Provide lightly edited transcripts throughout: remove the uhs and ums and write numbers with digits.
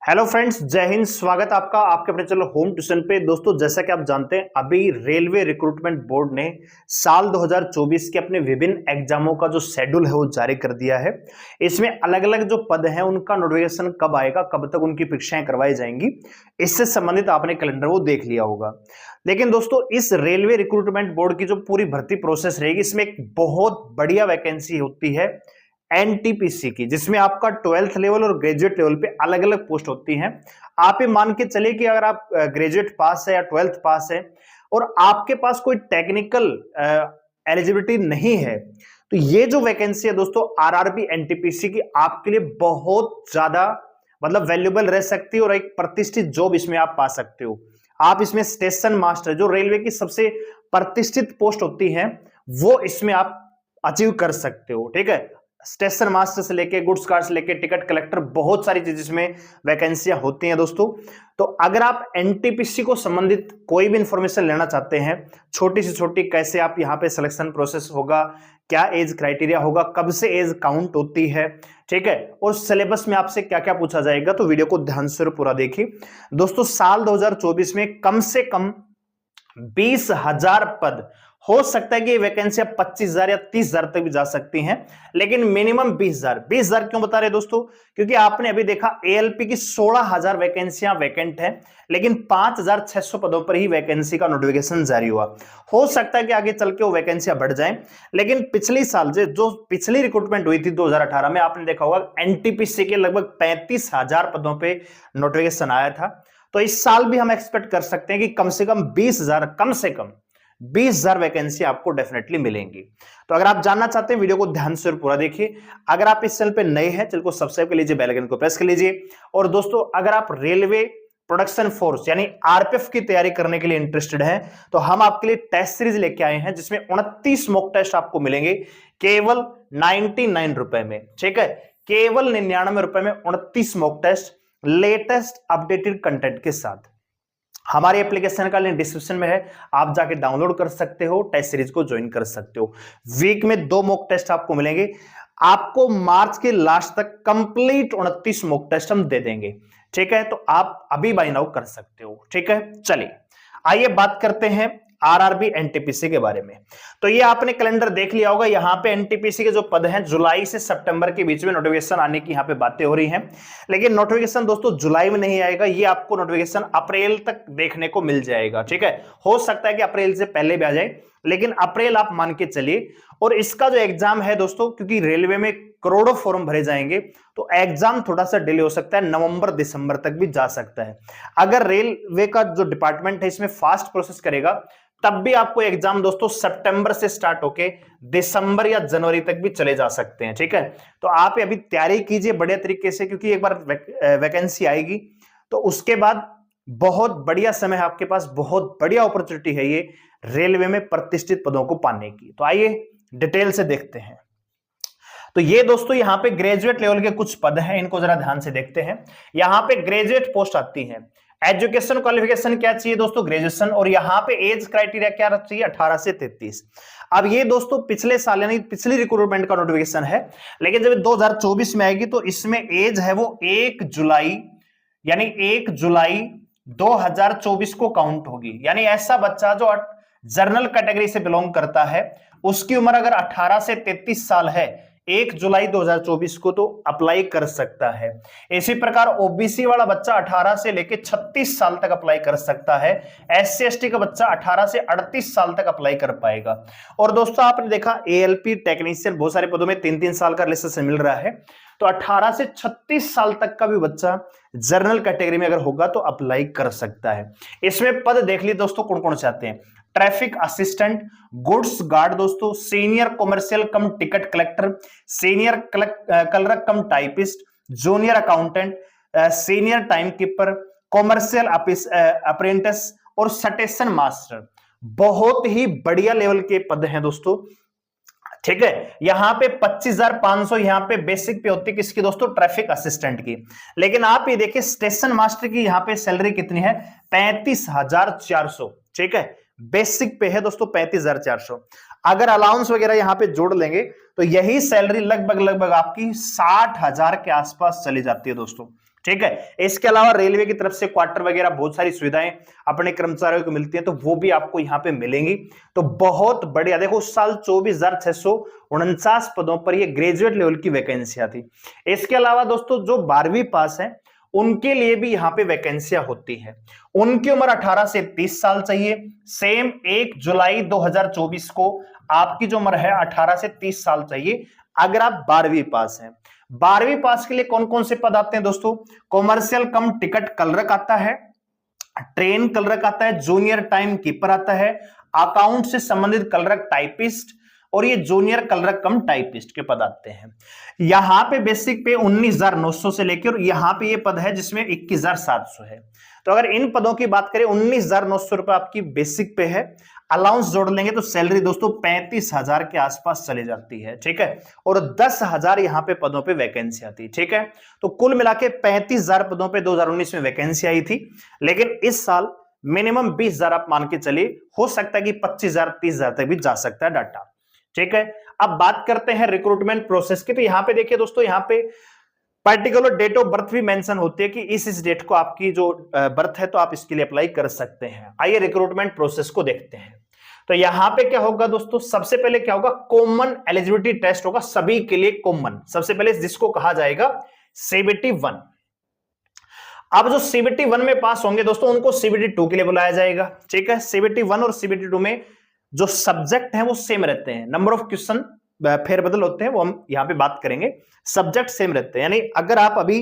Hello friends, जय हिंद। स्वागत है आपका आपके अपने चैनल होम ट्यूशन पे। दोस्तों, जैसा कि आप जानते हैं, अभी रेलवे रिक्रूटमेंट बोर्ड ने साल 2024 के अपने विभिन्न एग्जामों का जो शेड्यूल है वो जारी कर दिया है। इसमें अलग अलग जो पद हैं उनका नोटिफिकेशन कब आएगा, कब तक उनकी परीक्षाएं करवाई जाएंगी, इससे संबंधित आपने कैलेंडर वो देख लिया होगा। लेकिन दोस्तों, इस रेलवे रिक्रूटमेंट बोर्ड की जो पूरी भर्ती प्रोसेस रहेगी, इसमें एक बहुत बढ़िया वैकेंसी होती है एनटीपीसी की, जिसमें आपका 12th लेवल और ग्रेजुएट लेवल पे अलग अलग पोस्ट होती हैं। आप ये मान के चलिए कि अगर आप ग्रेजुएट पास है या 12th पास है और आपके पास कोई टेक्निकल एलिजिबिलिटी नहीं है, तो ये जो वैकेंसी है दोस्तों आरआरबी एनटीपीसी की, आपके लिए बहुत ज्यादा मतलब वैल्यूएबल रह सकती है और एक प्रतिष्ठित जॉब इसमें आप पा सकते हो। आप इसमें स्टेशन मास्टर, जो रेलवे की सबसे प्रतिष्ठित पोस्ट होती है, वो इसमें आप अचीव कर सकते हो। ठीक है, स्टेशन मास्टर से लेके गुड्स कार्ड से लेके टिकट कलेक्टर, बहुत सारी चीज इसमें वैकेंसियां होती हैं दोस्तों। तो अगर आप एनटीपीसी को संबंधित कोई भी इंफॉर्मेशन लेना चाहते हैं, छोटी से छोटी, कैसे आप यहाँ पे सिलेक्शन प्रोसेस होगा, क्या एज क्राइटेरिया होगा, कब से एज काउंट होती है, ठीक है, और सिलेबस में आपसे क्या क्या पूछा जाएगा, तो वीडियो को ध्यान से पूरा देखिए दोस्तों। साल 2024 में कम से कम 20,000 पद, हो सकता है कि ये वैकेंसियां 25,000 या 30,000 तक भी जा सकती हैं, लेकिन मिनिमम 20,000। 20,000 क्यों बता रहे दोस्तों? क्योंकि आपने अभी देखा एएलपी की 16,000 वैकेंसियां वैकेंट हैं, लेकिन 5,600 पदों पर ही वैकेंसी का नोटिफिकेशन जारी हुआ। हो सकता है कि आगे चल के वो वैकेंसियां बढ़ जाएं, लेकिन पिछली साल जो पिछली रिक्रूटमेंट हुई थी 2018 में, आपने देखा होगा एनटीपीसी के लगभग 35,000 पदों पर नोटिफिकेशन आया था। तो इस साल भी हम एक्सपेक्ट कर सकते हैं कि कम से कम 20,000, कम से कम 20,000 वैकेंसी आपको डेफिनेटली मिलेंगी। तो अगर आप जानना चाहते हैं, वीडियो को ध्यान से पूरा देखिए। अगर आप इस चैनल पे नए हैं, चैनल को सब्सक्राइब कर लीजिए, बेल आइकन को प्रेस कर लीजिए। और दोस्तों, अगर आप रेलवे प्रोडक्शन फोर्स यानी आरपीएफ की तैयारी करने के लिए इंटरेस्टेड हैं, तो हम आपके लिए टेस्ट सीरीज लेके आए हैं, जिसमें 29 मॉक टेस्ट आपको मिलेंगे केवल 99 रुपए में। ठीक है, केवल 99 रुपए में 29 mock test, latest updated content के साथ। हमारे एप्लीकेशन का लिंक डिस्क्रिप्शन में है, आप जाके डाउनलोड कर सकते हो, टेस्ट सीरीज को ज्वाइन कर सकते हो। वीक में 2 मॉक टेस्ट आपको मिलेंगे। आपको मार्च के लास्ट तक कंप्लीट 29 मॉक टेस्ट हम दे देंगे। ठीक है, तो आप अभी बाय नाउ कर सकते हो। ठीक है, चलिए आइए बात करते हैं आरआरबी एनटीपीसी के बारे में। तो ये आपने कैलेंडर देख लिया होगा, यहाँ पे एनटीपीसी के जो पद हैं, जुलाई से सितंबर के बीच में नोटिफिकेशन आने की यहाँ पे बातें हो रही हैं। लेकिन नोटिफिकेशन दोस्तों जुलाई में नहीं आएगा, ये आपको नोटिफिकेशन अप्रैल तक देखने को मिल जाएगा। ठीक है, हो सकता है कि अप्रैल से पहले भी आ जाए, लेकिन अप्रैल आप मान के चलिए। और इसका जो एग्जाम है दोस्तों, क्योंकि रेलवे में करोड़ों फॉर्म भरे जाएंगे, तो एग्जाम थोड़ा सा डिले हो सकता है, नवंबर दिसंबर तक भी जा सकता है। अगर रेलवे का जो डिपार्टमेंट है इसमें फास्ट प्रोसेस करेगा, तब भी आपको एग्जाम दोस्तों सितंबर से स्टार्ट होके दिसंबर या जनवरी तक भी चले जा सकते हैं। ठीक है, तो आप अभी तैयारी कीजिए बढ़िया तरीके से, क्योंकि एक बार वैकेंसी आएगी तो उसके बाद बहुत बढ़िया समय है आपके पास, बहुत बढ़िया अपॉर्चुनिटी है ये रेलवे में प्रतिष्ठित पदों को पाने की। तो आइए डिटेल से देखते हैं। तो ये दोस्तों यहाँ पे ग्रेजुएट लेवल के कुछ पद हैं, इनको जरा ध्यान से देखते हैं। यहाँ पे ग्रेजुएट पोस्ट आती है। एजुकेशन क्वालिफिकेशन क्या चाहिए दोस्तों? ग्रेजुएशन। और यहाँ पे एज क्राइटेरिया क्या चाहिए? 18 से 33। अब ये दोस्तों पिछले साल यानी पिछली रिक्रूटमेंट का नोटिफिकेशन है, लेकिन जब 2024 में आएगी तो इसमें एज है वो 1 जुलाई यानी 1 जुलाई 2024 को काउंट होगी। यानी ऐसा बच्चा जो जनरल कैटेगरी से बिलोंग करता है, उसकी उम्र अगर 18 से 33 साल है, 1 जुलाई 2024 को तो अप्लाई कर सकता है। इसी प्रकार ओबीसी वाला बच्चा 18 से लेके 36 साल तक अप्लाई कर सकता है। एससी एसटी का बच्चा 18 से 38 साल तक अप्लाई कर पाएगा। और दोस्तों, आपने देखा एएलपी टेक्नीशियन बहुत सारे पदों में 3-3 साल का रिलेशन मिल रहा है, तो 18 से 36 साल तक का भी बच्चा जनरल कैटेगरी में अगर होगा तो अप्लाई कर सकता है। इसमें पद देख लीजिए दोस्तों कौन कौन से आते हैं। ट्रैफिक असिस्टेंट, गुड्स गार्ड दोस्तों, सीनियर कॉमर्शियल कम टिकट कलेक्टर, सीनियर क्लर्क कम typist, junior accountant, senior time keeper, commercial apprentice और स्टेशन मास्टर। बहुत ही बढ़िया लेवल के पद हैं दोस्तों। ठीक है, यहां पे 25,500 यहां पे बेसिक पे होती है किसकी दोस्तों? ट्रैफिक असिस्टेंट की। लेकिन आप ये देखिए स्टेशन मास्टर की यहां पे सैलरी कितनी है? 35,400। ठीक है, बेसिक पे है दोस्तों 35,400। अगर अलाउंस वगैरह यहां पे जोड़ लेंगे तो यही सैलरी लगभग आपकी 60,000 के आसपास चली जाती है दोस्तों। ठीक है। इसके अलावा रेलवे की तरफ से क्वार्टर वगैरह बहुत सारी सुविधाएं अपने कर्मचारियों को मिलती हैं, तो वो भी आपको यहां पे मिलेंगी। तो बहुत बढ़िया, देखो उस साल 24,649 पदों पर ये ग्रेजुएट लेवल की वैकेंसियां थी। इसके अलावा दोस्तों जो 12वीं पास है उनके लिए भी यहां पे वैकेंसियां होती है। उनकी उम्र 18 से 30 साल चाहिए। सेम 1 जुलाई 2024 को आपकी जो उम्र है 18 से 30 साल चाहिए अगर आप 12वीं पास हैं। 12वीं पास के लिए कौन कौन से पद आते हैं दोस्तों? कॉमर्शियल कम टिकट क्लर्क आता है, ट्रेन क्लर्क आता है, जूनियर टाइम कीपर आता है, अकाउंट से संबंधित क्लर्क टाइपिस्ट, और ये जूनियर क्लर्क कम टाइपिस्ट के पद आते हैं। यहां पे बेसिक पे 19,900 से लेकर, और यहां पे ये पद है जिसमें 21,700 है। तो अगर इन पदों की बात करें 19,900 रुपए आपकी बेसिक पे है, अलाउंस जोड़ लेंगे तो सैलरी दोस्तों 35,000 के आसपास चली जाती है। ठीक है, और 10,000 यहां पे पदों पे वैकेंसी आती है। ठीक है, तो कुल मिला के 35,000 पदों पे 2019 में वैकेंसी आई थी, लेकिन इस साल मिनिमम 20,000 आप मान के चलिए, हो सकता है कि 25,000 30,000 तक भी जा सकता है डाटा। ठीक है, अब बात करते हैं रिक्रूटमेंट प्रोसेस की। तो यहां पे देखिए दोस्तों, यहां पे पर्टिकुलर डेट ऑफ बर्थ भी मेंशन होती है कि इस डेट को आपकी जो बर्थ है तो आप इसके लिए अप्लाई कर सकते हैं। आइए रिक्रूटमेंट प्रोसेस को देखते हैं। तो यहां पे क्या होगा दोस्तों, सबसे पहले क्या होगा, कॉमन एलिजिबिलिटी टेस्ट होगा सभी के लिए कॉमन, सबसे पहले जिसको कहा जाएगा सीबीटी 1। अब जो सीबीटी 1 में पास होंगे दोस्तों उनको सीबीटी 2 के लिए बुलाया जाएगा। ठीक है, सीबीटी 1 और सीबीटी 2 में जो सब्जेक्ट हैं वो सेम रहते हैं, नंबर ऑफ क्वेश्चन फेरबदल होते हैं, वो हम यहां पे बात करेंगे। सब्जेक्ट सेम रहते हैं, यानी अगर आप अभी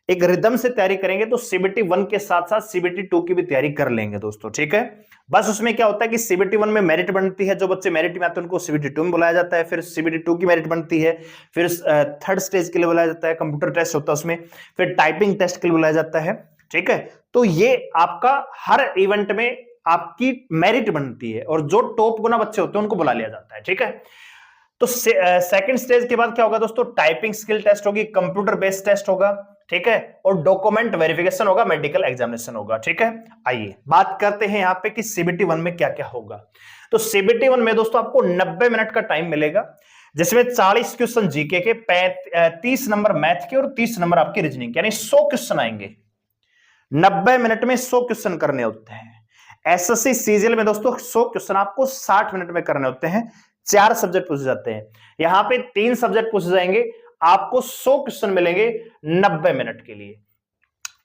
एक रिदम से तैयारी करेंगे तो सीबीटी 1 के साथ साथ सीबीटी 2 की भी तैयारी कर लेंगे दोस्तों। ठीक है, बस उसमें क्या होता है कि सीबीटी 1 में मेरिट बनती है, जो बच्चे मेरिट में आते हैं उनको सीबीटी 2 में बुलाया जाता है, फिर सीबीटी 2 की मेरिट बनती है, फिर थर्ड स्टेज के लिए बुलाया जाता है, कंप्यूटर टेस्ट होता है उसमें, फिर टाइपिंग टेस्ट के लिए बुलाया जाता है। ठीक है, तो ये आपका हर इवेंट में आपकी मेरिट बनती है, और जो टॉप गुना बच्चे होते हैं उनको बुला लिया जाता है। ठीक है, तो सेकंड स्टेज के बाद क्या होगा दोस्तों, टाइपिंग स्किल टेस्ट होगी, कंप्यूटर बेस्ड टेस्ट होगा। ठीक है, और डॉक्यूमेंट वेरिफिकेशन होगा, मेडिकल एग्जामिनेशन होगा। ठीक है, आइए बात करते हैं यहां पे कि सीबीटी 1 में क्या क्या होगा। तो सीबीटी 1 में दोस्तों आपको 90 मिनट का टाइम मिलेगा, जिसमें 40 क्वेश्चन जीके के, 30 नंबर मैथ के, और 30 नंबर आपकी रीजनिंग के, यानी 100 क्वेश्चन आएंगे। 90 मिनट में 100 क्वेश्चन करने होते हैं। एसएससी सीजीएल में दोस्तों 100 क्वेश्चन आपको 60 मिनट में करने होते हैं। 4 सब्जेक्ट पूछे जाते हैं, यहां पे 3 सब्जेक्ट पूछे जाएंगे, आपको 100 क्वेश्चन मिलेंगे 90 मिनट के लिए।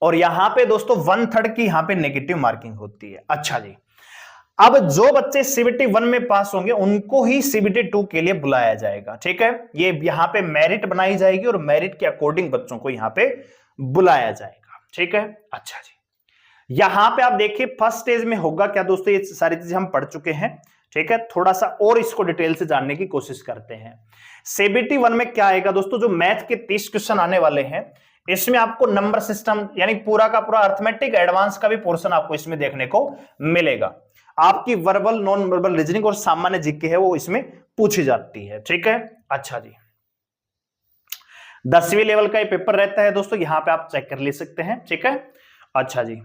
और यहां पे दोस्तों 1/3 की यहां पे नेगेटिव मार्किंग होती है। अच्छा जी, अब जो बच्चे सीबीटी 1 में पास होंगे उनको ही सीबीटी 2 के लिए बुलाया जाएगा। ठीक है, ये यहां पे मेरिट बनाई जाएगी और मेरिट के अकॉर्डिंग बच्चों को यहां पे बुलाया जाएगा। ठीक है, अच्छा जी, यहां पे आप देखिए फर्स्ट स्टेज में होगा क्या दोस्तों, ये सारी चीजें हम पढ़ चुके हैं। ठीक है, थोड़ा सा और इसको डिटेल से जानने की कोशिश करते हैं। सीबीटी 1 में क्या आएगा दोस्तों, जो मैथ के 30 क्वेश्चन आने वाले हैं, इसमें आपको नंबर सिस्टम यानी पूरा का पूरा अर्थमेटिक एडवांस का भी पोर्शन आपको इसमें देखने को मिलेगा। आपकी वर्बल नॉन वर्बल रीजनिंग और सामान्य जीके है वो इसमें पूछी जाती है। ठीक है, अच्छा जी, 10वीं लेवल का ये पेपर रहता है दोस्तों, यहां पे आप चेक कर ले सकते हैं। ठीक है, अच्छा जी,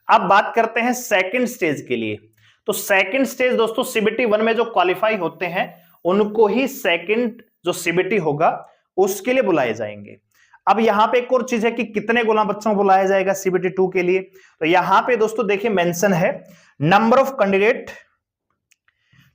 अब बात करते हैं सेकंड स्टेज के लिए। तो सेकंड स्टेज दोस्तों सीबीटी 1 में जो क्वालिफाई होते हैं उनको ही सेकंड जो सीबीटी होगा उसके लिए बुलाए जाएंगे। अब यहां पे एक और चीज है कि कितने गुना बच्चों को बुलाया जाएगा सीबीटी 2 के लिए। तो यहां पे दोस्तों देखिए मेंशन है, number of candidate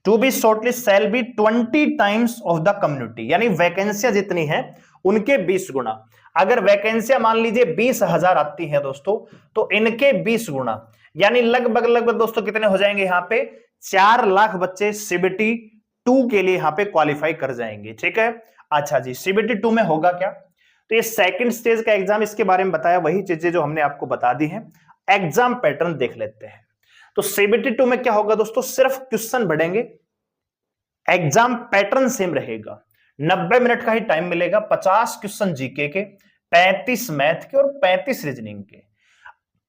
to be shortlist shall be 20 times of the community, यानी वैकेंसियां जितनी है उनके 20 गुना। अगर वैकेंसियां मान लीजिए 20,000 आती है दोस्तों, तो इनके 20 गुना, यानी लगभग दोस्तों कितने हो जाएंगे, यहां पे 4 लाख बच्चे सीबीटी 2 के लिए यहां पे क्वालिफाई कर जाएंगे। ठीक है, अच्छा जी, सीबीटी 2 में होगा क्या, तो ये सेकंड स्टेज का एग्जाम, इसके बारे में बताया, वही चीजें जो हमने आपको बता दी हैं। एग्जाम पैटर्न देख लेते हैं। तो सीबीटी 2 में क्या होगा दोस्तों, सिर्फ क्वेश्चन बढ़ेंगे, एग्जाम पैटर्न सेम रहेगा, 90 मिनट का ही टाइम मिलेगा, 50 क्वेश्चन जीके के, 35 मैथ के और 35 रीजनिंग के।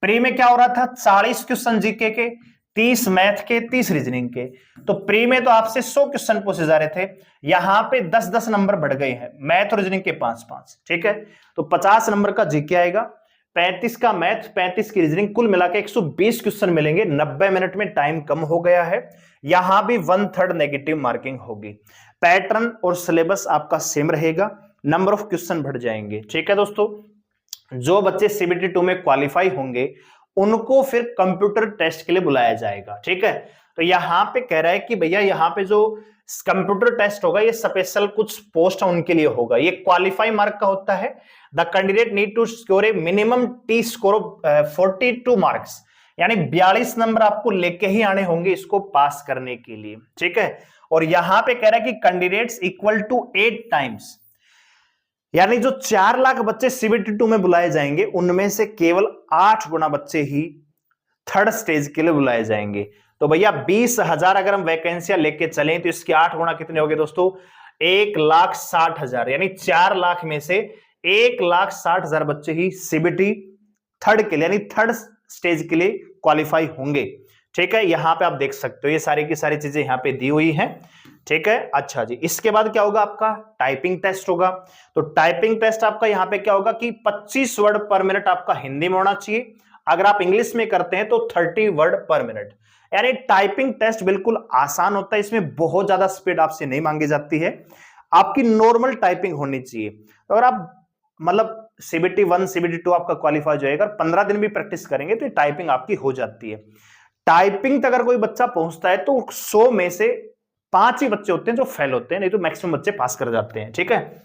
प्री में क्या हो रहा था, 40 क्वेश्चन जीके के, 30 मैथ के, 30 रीजनिंग के। तो प्री में तो आपसे 100 क्वेश्चन पूछे जा रहे थे, यहां पे 10-10 नंबर बढ़ गए हैं, मैथ और रीजनिंग के 5-5। ठीक है, तो 50 नंबर का जीके आएगा, 35 का मैथ, 35 की रीजनिंग, कुल मिलाकर 120 क्वेश्चन मिलेंगे। 90 मिनट में टाइम कम हो गया है, यहां भी 1/3 नेगेटिव मार्किंग होगी। पैटर्न और सिलेबस आपका सेम रहेगा, नंबर ऑफ क्वेश्चन बढ़ जाएंगे। ठीक है दोस्तों, जो बच्चे सीबीटी 2 में क्वालिफाई होंगे उनको फिर कंप्यूटर टेस्ट के लिए बुलाया जाएगा। ठीक है, तो यहां पे कह रहा है कि भैया यहां पे जो कंप्यूटर टेस्ट होगा ये स्पेशल कुछ पोस्ट है उनके लिए होगा, ये क्वालिफाई मार्क का होता है। The candidate need to score a minimum T score of 42 marks, यानी 42 नंबर आपको लेके ही आने होंगे इसको पास करने के लिए। ठीक है, और यहां पे कह रहा है कि कैंडिडेट्स इक्वल टू 8 टाइम्स, यानी जो 4 लाख बच्चे सीबीटी 2 में बुलाए जाएंगे उनमें से केवल 8 गुना बच्चे ही थर्ड स्टेज के लिए बुलाए जाएंगे। तो भैया 20,000 अगर हम वैकेंसियां लेके चलें तो इसके 8 गुना कितने हो गए दोस्तों, 1,60,000, यानी 4 लाख में से 1,60,000 बच्चे ही सीबीटी थर्ड के लिए यानी थर्ड स्टेज के लिए क्वालिफाई होंगे। ठीक है, यहां पे आप देख सकते हो ये सारी की सारी चीजें यहां पे दी हुई हैं। ठीक है, अच्छा जी, इसके बाद क्या होगा, आपका टाइपिंग टेस्ट होगा। तो टाइपिंग टेस्ट आपका यहां पे क्या होगा कि 25 वर्ड पर मिनट आपका हिंदी में होना चाहिए, अगर आप इंग्लिश में करते हैं तो 30 वर्ड पर मिनट। यानी टाइपिंग टेस्ट बिल्कुल आसान होता है, इसमें बहुत ज्यादा स्पीड आपसे नहीं मांगी जाती है, आपकी नॉर्मल टाइपिंग होनी चाहिए। तो अगर आप मतलब सीबीटी 1 सीबीटी 2 आपका क्वालिफाई हो जाएगा, 15 दिन भी प्रैक्टिस करेंगे तो टाइपिंग आपकी हो जाती है। टाइपिंग तक अगर कोई बच्चा पहुंचता है तो 100 में से 5 ही बच्चे होते हैं जो फेल होते हैं, नहीं तो मैक्सिमम बच्चे पास कर जाते हैं। ठीक है,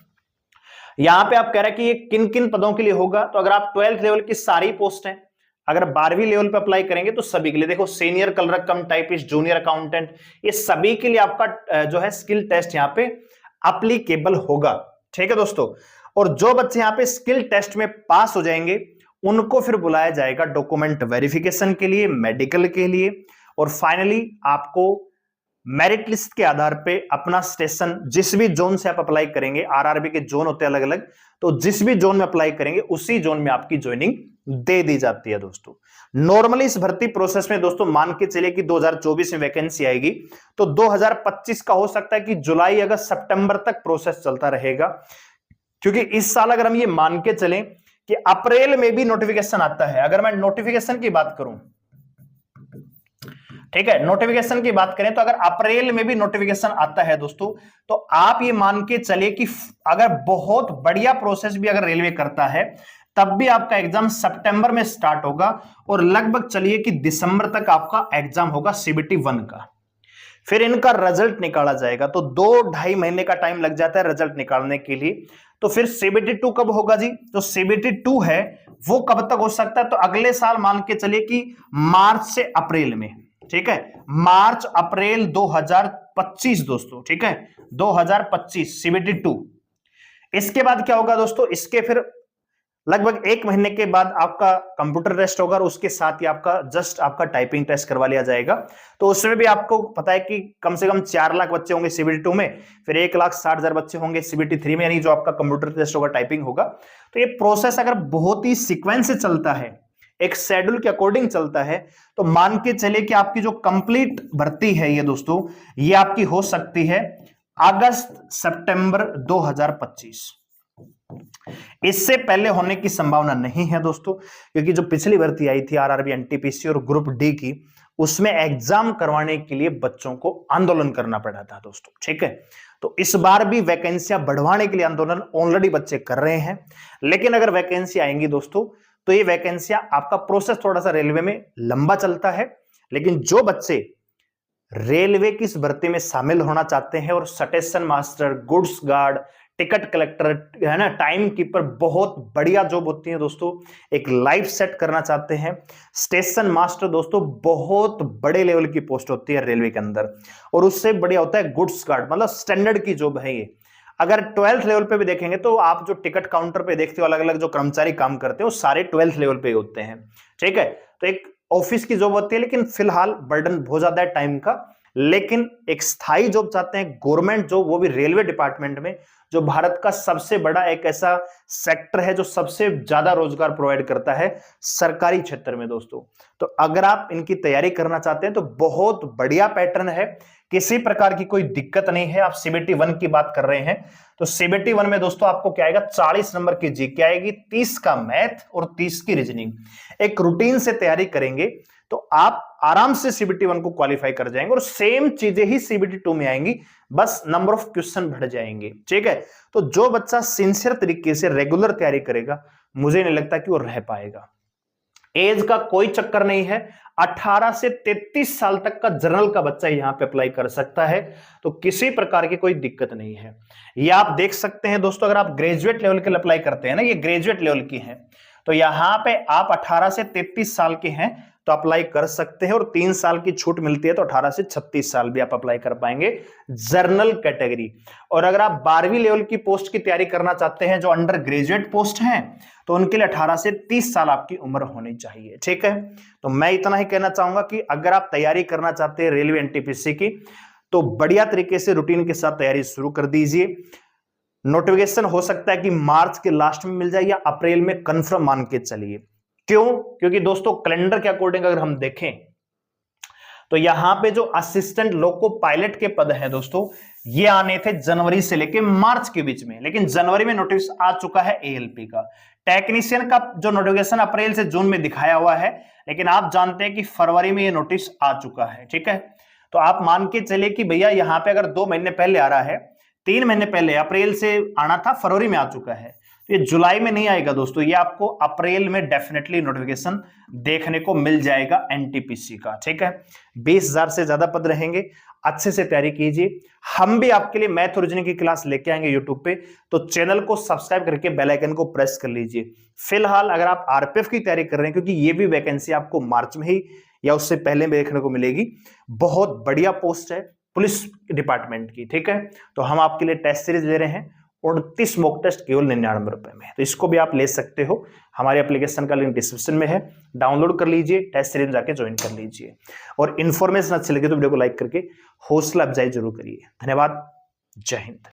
यहां पे आप कह रहे हैं कि ये किन किन पदों के लिए होगा, तो अगर आप 12th लेवल की सारी पोस्ट हैं, अगर 12वीं लेवल पे अप्लाई करेंगे तो सभी के लिए, देखो सीनियर क्लर्क कम टाइपिस्ट, जूनियर अकाउंटेंट, ये सभी के लिए आपका जो है स्किल टेस्ट यहां पे एप्लीकेबल होगा। ठीक है दोस्तों, और जो बच्चे यहां पे स्किल टेस्ट में पास हो जाएंगे उनको फिर बुलाया जाएगा डॉक्यूमेंट वेरिफिकेशन के लिए, मेडिकल के लिए, और फाइनली आपको मेरिट लिस्ट के आधार पे अपना स्टेशन जिस भी जोन से आप अप्लाई करेंगे, आरआरबी के जोन होते हैं अलग अलग, तो जिस भी जोन में अप्लाई करेंगे उसी जोन में आपकी ज्वाइनिंग दे दी जाती है दोस्तों। नॉर्मली इस भर्ती प्रोसेस में दोस्तों मान के चलिए कि 2024 में वैकेंसी आएगी तो 2025 का हो सकता है कि जुलाई अगस्त सितंबर तक प्रोसेस चलता रहेगा, क्योंकि इस साल अगर हम ये मान के चलें कि अप्रैल में भी नोटिफिकेशन आता है, अगर मैं नोटिफिकेशन की बात करूं, ठीक है, नोटिफिकेशन की बात करें तो अगर अप्रैल में भी नोटिफिकेशन आता है दोस्तों, तो आप ये मान के चलिए कि अगर बहुत बढ़िया प्रोसेस भी अगर रेलवे करता है तब भी आपका एग्जाम सितंबर में स्टार्ट होगा और लगभग चलिए कि दिसंबर तक आपका एग्जाम होगा सीबीटी 1 का। फिर इनका रिजल्ट निकाला जाएगा, तो 2-2.5 महीने का टाइम लग जाता है रिजल्ट निकालने के लिए। तो फिर सीबीटी 2 कब होगा जी, तो सीबीटी 2 है वो कब तक हो सकता है, तो अगले साल मान के चलिए कि मार्च से अप्रैल में। ठीक है, मार्च अप्रैल 2025 दोस्तों। ठीक है, 2025 सीबीटी 2। इसके बाद क्या होगा दोस्तों, इसके फिर लगभग 1 महीने के बाद आपका कंप्यूटर टेस्ट होगा और उसके साथ ही आपका जस्ट आपका टाइपिंग टेस्ट करवा लिया जाएगा। तो उसमें भी आपको पता है कि कम से कम 4 लाख बच्चे होंगे सीबीटी 2 में, फिर 1,60,000 बच्चे होंगे सीबीटी 3 में, यानी जो आपका कंप्यूटर टेस्ट होगा टाइपिंग होगा। तो ये प्रोसेस अगर बहुत ही सीक्वेंस से चलता है, एक शेड्यूल के अकॉर्डिंग चलता है, तो मान के चले कि आपकी जो कंप्लीट भर्ती है ये दोस्तों, ये आपकी हो सकती है अगस्त सितंबर 2025। इससे पहले होने की संभावना नहीं है दोस्तों, क्योंकि जो पिछली भर्ती आई थी आरआरबी एनटीपीसी और ग्रुप डी की, उसमें एग्जाम करवाने के लिए बच्चों को आंदोलन करना पड़ा था दोस्तों। ठीक है, तो इस बार भी वैकेंसियां बढ़वाने के लिए आंदोलन ऑलरेडी बच्चे कर रहे हैं, लेकिन अगर वैकेंसी आएंगी दोस्तों तो ये वैकेंसियां, आपका प्रोसेस थोड़ा सा रेलवे में लंबा चलता है, लेकिन जो बच्चे रेलवे की इस भर्ती में शामिल होना चाहते हैं और station master, goods guard, ticket collector है ना, टाइम कीपर, बहुत बढ़िया जॉब होती है दोस्तों, एक लाइफ सेट करना चाहते हैं। स्टेशन मास्टर दोस्तों बहुत बड़े लेवल की पोस्ट होती है रेलवे के अंदर, और उससे बढ़िया होता है गुड्स गार्ड, मतलब स्टैंडर्ड की जॉब है ये। अगर 12th लेवल पे भी देखेंगे तो आप जो टिकट काउंटर पे देखते हो अलग अलग जो कर्मचारी काम करते हैं वो सारे 12th लेवल पे होते हैं। ठीक है, तो एक ऑफिस की जॉब होती है, लेकिन फिलहाल बर्डन बहुत ज्यादा है टाइम का, लेकिन एक स्थायी जॉब चाहते हैं, गवर्नमेंट जॉब, वो भी रेलवे डिपार्टमेंट में, जो भारत का सबसे बड़ा एक ऐसा सेक्टर है जो सबसे ज्यादा रोजगार प्रोवाइड करता है सरकारी क्षेत्र में दोस्तों। तो अगर आप इनकी तैयारी करना चाहते हैं तो बहुत बढ़िया पैटर्न है, किसी प्रकार की कोई दिक्कत नहीं है। आप सीबीटी 1 की बात कर रहे हैं तो सीबीटी 1 में दोस्तों आपको क्या आएगा, 40 नंबर की जीके आएगी, 30 का मैथ और 30 की रीजनिंग। एक रूटीन से तैयारी करेंगे तो आप आराम से सीबीटी 1 को क्वालिफाई कर जाएंगे, और सेम चीजें ही सीबीटी 2 में आएंगी, बस नंबर ऑफ क्वेश्चन बढ़ जाएंगे। ठीक है, तो जो बच्चा सिंसियर तरीके से रेगुलर तैयारी करेगा मुझे नहीं लगता कि वो रह पाएगा। एज का कोई चक्कर नहीं है, 18 से 33 साल तक का जनरल का बच्चा यहां पे अप्लाई कर सकता है, तो किसी प्रकार की कोई दिक्कत नहीं है। ये आप देख सकते हैं दोस्तों, अगर आप ग्रेजुएट लेवल के लिए अप्लाई करते हैं ना, ये ग्रेजुएट लेवल की है, तो यहां पे आप 18 से 33 साल के हैं तो अप्लाई कर सकते हैं, और 3 साल की छूट मिलती है, तो 18 से 36 साल भी आप अप्लाई कर पाएंगे जर्नल कैटेगरी। और अगर आप 12वीं लेवल की पोस्ट की तैयारी करना चाहते हैं, जो अंडर ग्रेजुएट पोस्ट हैं, तो उनके लिए 18 से 30 साल आपकी उम्र होनी चाहिए। ठीक है, तो मैं इतना ही कहना चाहूंगा कि अगर आप तैयारी करना चाहते हैं रेलवे एनटीपीसी की, तो बढ़िया तरीके से रूटीन के साथ तैयारी शुरू कर दीजिए। नोटिफिकेशन हो सकता है कि मार्च के लास्ट में मिल जाए या अप्रैल में, कंफर्म मान के चलिए। क्यों? क्योंकि दोस्तों कैलेंडर के अकॉर्डिंग अगर हम देखें तो यहां पे जो असिस्टेंट लोको पायलट के पद हैं दोस्तों, ये आने थे जनवरी से लेके मार्च के बीच में, लेकिन जनवरी में नोटिस आ चुका है एएलपी का। टेक्नीशियन का जो नोटिफिकेशन अप्रैल से जून में दिखाया हुआ है, लेकिन आप जानते हैं कि फरवरी में ये नोटिस आ चुका है। ठीक है, तो आप मान के चले कि भैया यहां पे अगर 2 महीने पहले आ रहा है, 3 महीने पहले अप्रैल से आना था, फरवरी में आ चुका है, तो ये जुलाई में नहीं आएगा दोस्तों, ये आपको अप्रैल में डेफिनेटली नोटिफिकेशन देखने को मिल जाएगा एनटीपीसी का। ठीक है, 20,000 से ज्यादा पद रहेंगे, अच्छे से तैयारी कीजिए। हम भी आपके लिए मैथ और रीजनिंग की क्लास लेके आएंगे यूट्यूब पे, तो चैनल को सब्सक्राइब करके बेल आइकन को प्रेस कर लीजिए। फिलहाल अगर आप आरपीएफ की तैयारी कर रहे हैं, क्योंकि ये भी वैकेंसी आपको मार्च में ही या उससे पहले में देखने को मिलेगी, बहुत बढ़िया पोस्ट है पुलिस डिपार्टमेंट की। ठीक है, तो हम आपके लिए टेस्ट सीरीज ले रहे हैं, 29 मॉक टेस्ट केवल 99 रुपए में, तो इसको भी आप ले सकते हो। हमारे एप्लीकेशन का लिंक डिस्क्रिप्शन में है, डाउनलोड कर लीजिए, टेस्ट सीरीज जाके ज्वाइन कर लीजिए। और इन्फॉर्मेशन अच्छी लगे तो वीडियो को लाइक करके हौसला अफजाई जरूर करिए। धन्यवाद, जय हिंद।